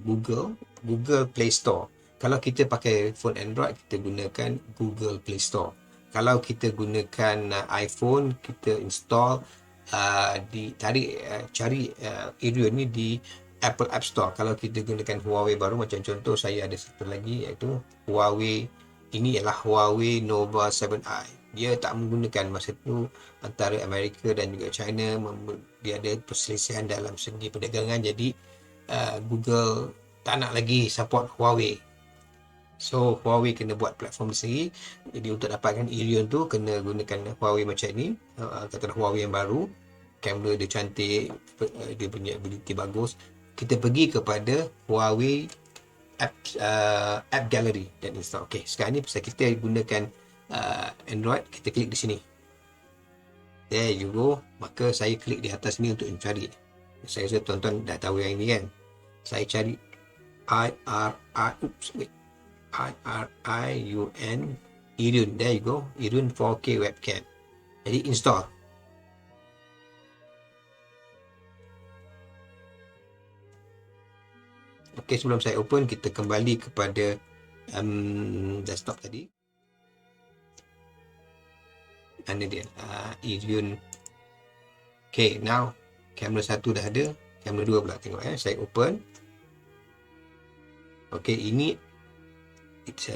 Google Play Store. Kalau kita pakai phone Android, kita gunakan Google Play Store. Kalau kita gunakan iPhone, kita install cari Irion ni di Apple App Store. Kalau kita gunakan Huawei baru, macam contoh saya ada satu lagi, iaitu Huawei. Ini ialah Huawei Nova 7i. Dia tak menggunakan, masa tu antara Amerika dan juga China, dia ada perselisihan dalam segi perdagangan, jadi Google tak nak lagi support Huawei. So Huawei kena buat platform sendiri. Jadi untuk dapatkan Irion tu, kena gunakan Huawei macam ni. Katakanlah Huawei yang baru, kamera dia cantik, dia punya ability bagus. Kita pergi kepada Huawei App Gallery dan install. Okay, sekarang ni pasal kita gunakan Android, kita klik di sini. There you go. Maka saya klik di atas ni untuk mencari. Saya rasa tuan-tuan dah tahu yang ini kan. Saya cari IRIUN Irun. There you go. Irun 4K webcam. Jadi install. Okey, sebelum saya open, kita kembali kepada desktop tadi. Mana dia? Irun. Okay, now kamera 1 dah ada, kamera 2 pula tengok saya open. Okay, ini it's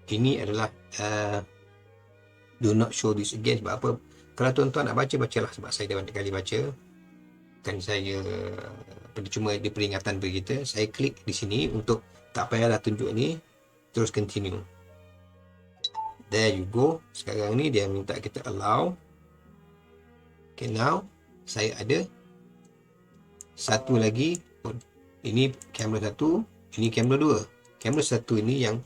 ini adalah do not show this again. Sebab apa? Kalau tuan-tuan nak baca, bacalah, sebab saya dah banyak kali baca. Kan saya cuma dia peringatan bagi kita. Saya klik di sini untuk tak payahlah tunjuk ni, terus continue. There you go. Sekarang ni dia minta kita allow. Okay, now saya ada satu lagi. Ini kamera 1, ini kamera 2. Kamera 1 ini yang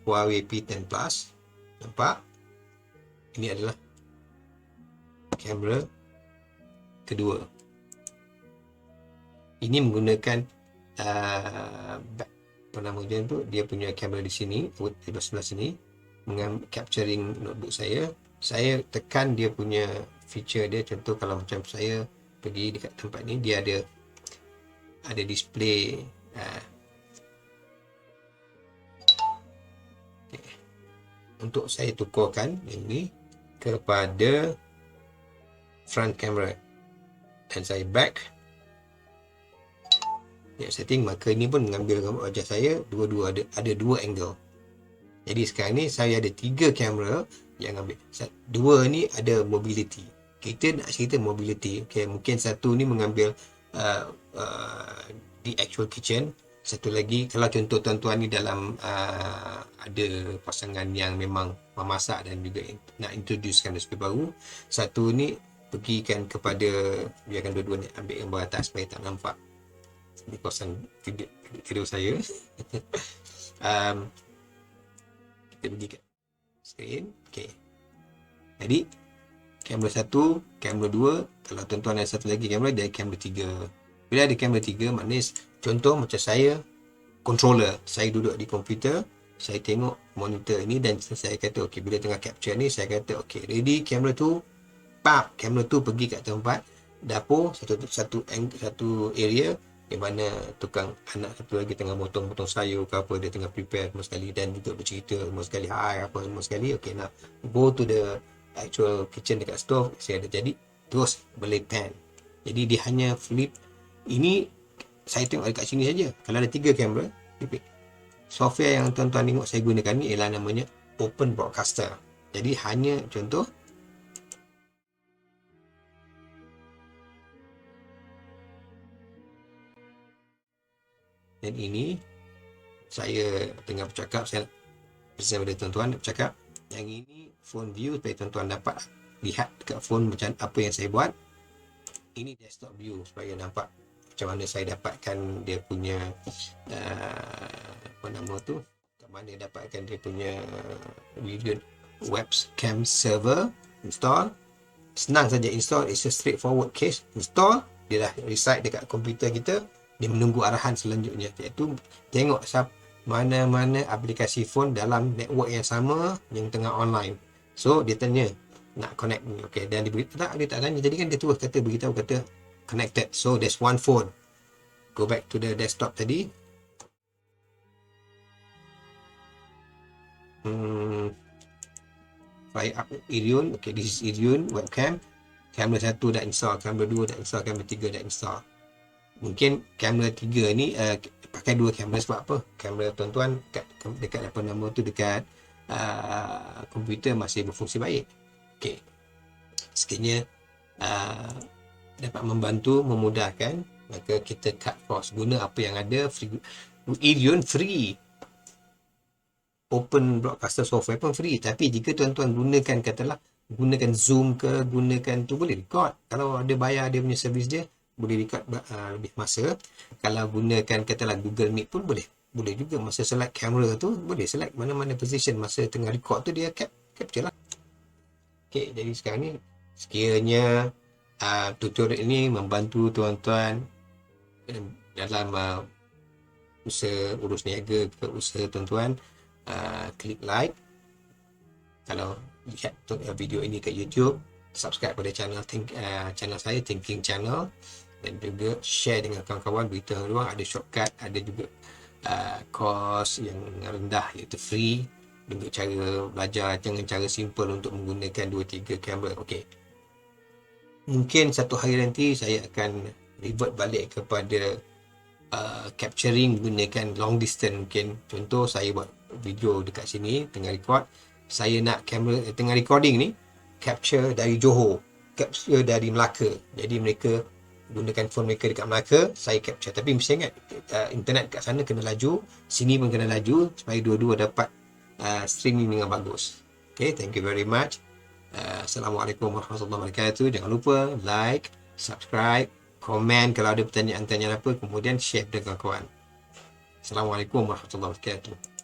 Huawei P10 Plus. Nampak? Ini adalah kamera kedua. Ini menggunakan apa nama dia punya kamera di sini, di sebelah sini, capturing notebook saya. Saya tekan dia punya feature dia. Contoh kalau macam saya pergi dekat tempat ni, dia ada display. Okay. Untuk saya tukarkan yang ni kepada front camera dan saya back setting, maka ini pun mengambil gambar wajah saya. Dua-dua ada dua angle. Jadi sekarang ni saya ada 3 kamera yang ambil. 2 ni ada mobility. Kita nak cerita mobility. Okay, mungkin satu ni mengambil di actual kitchen. Satu lagi, kalau contoh tuan-tuan ni dalam ada pasangan yang memang memasak dan juga nak introducekan resipi baru. Satu ni pergikan kepada, biarkan dua-dua ni ambil gambar atas supaya tak nampak di kawasan video saya. Kita pergi ke screen. Okay. Jadi kamera 1, kamera 2. Kalau tuan-tuan ada satu lagi kamera, dia kamera 3. Bila ada kamera 3, maknanya contoh macam saya controller, saya duduk di komputer, saya tengok monitor ini dan saya kata okey, bila tengah capture ni saya kata okey, ready kamera tu, pap, kamera tu pergi kat tempat dapur, satu area di mana tukang anak satu lagi tengah potong sayur ke apa, dia tengah prepare semua sekali dan duduk bercerita semua sekali, hai apa semua sekali. Okey, nak go to the actual kitchen dekat stove, saya ada jadi terus boleh pan. Jadi dia hanya flip. Ini saya tengok dekat sini saja. Kalau ada 3 kamera, flip. Software yang tuan-tuan tengok saya gunakan ni ialah namanya Open Broadcaster. Jadi hanya contoh, dan ini saya tengah bercakap, saya bersama dengan tuan-tuan bercakap. Yang ini phone view supaya tuan-tuan dapat lihat dekat phone macam apa yang saya buat. Ini desktop view supaya nampak macam mana saya dapatkan dia punya apa nama tu, kat mana dapatkan dia punya video webcam server. Install, senang saja install, it's a straightforward case. Install, dia dah reside dekat komputer kita. Dia menunggu arahan selanjutnya, iaitu tengok mana-mana aplikasi phone dalam network yang sama yang tengah online. So dia tanya nak connect ni, okey, dan dia tak tanya, jadi kan dia terus kata beritahu kata connected. So there's one phone. Go back to the desktop tadi. Fire up Irun. Okay, this is Irun webcam. Kamera 1 dah install, kamera 2 dah install, kamera 3 dah install. Mungkin kamera 3 ni pakai 2 kamera sebab apa? Kamera tuan-tuan dekat apa nama tu, dekat komputer masih berfungsi baik. Okey. Sekiranya dapat membantu, memudahkan, maka kita cut cost, guna apa yang ada. Irun free. Open Broadcaster software pun free. Tapi jika tuan-tuan gunakan, katalah gunakan Zoom ke, gunakan tu, boleh record. Kalau ada bayar dia punya servis dia, boleh record lebih masa. Kalau gunakan katalah Google Meet pun boleh juga. Masa select kamera tu boleh select mana-mana position masa tengah record tu, dia capture lah. Okay, jadi sekarang ni sekiranya tutorial ini membantu tuan-tuan dalam usaha urus niaga ke usaha tuan-tuan, klik like. Kalau lihat video ini kat YouTube, subscribe pada channel saya, Thinking Channel, dan juga share dengan kawan-kawan. Berita luar ada shortcut, ada juga course yang rendah iaitu free, untuk cara belajar dengan cara simple untuk menggunakan 2-3 kamera. Okey, mungkin satu hari nanti saya akan revert balik kepada capturing menggunakan long distance. Mungkin contoh saya buat video dekat sini tengah record, saya nak kamera tengah recording ni capture dari Johor, capture dari Melaka. Jadi mereka gunakan phone mereka dekat Melaka, saya capture. Tapi mesti ingat internet kat sana kena laju, sini pun kena laju, supaya dua-dua dapat streaming dengan bagus. Okay, thank you very much. Assalamualaikum warahmatullahi wabarakatuh. Jangan lupa like, subscribe, komen kalau ada pertanyaan-pertanyaan apa, kemudian share dengan kawan. Assalamualaikum warahmatullahi wabarakatuh.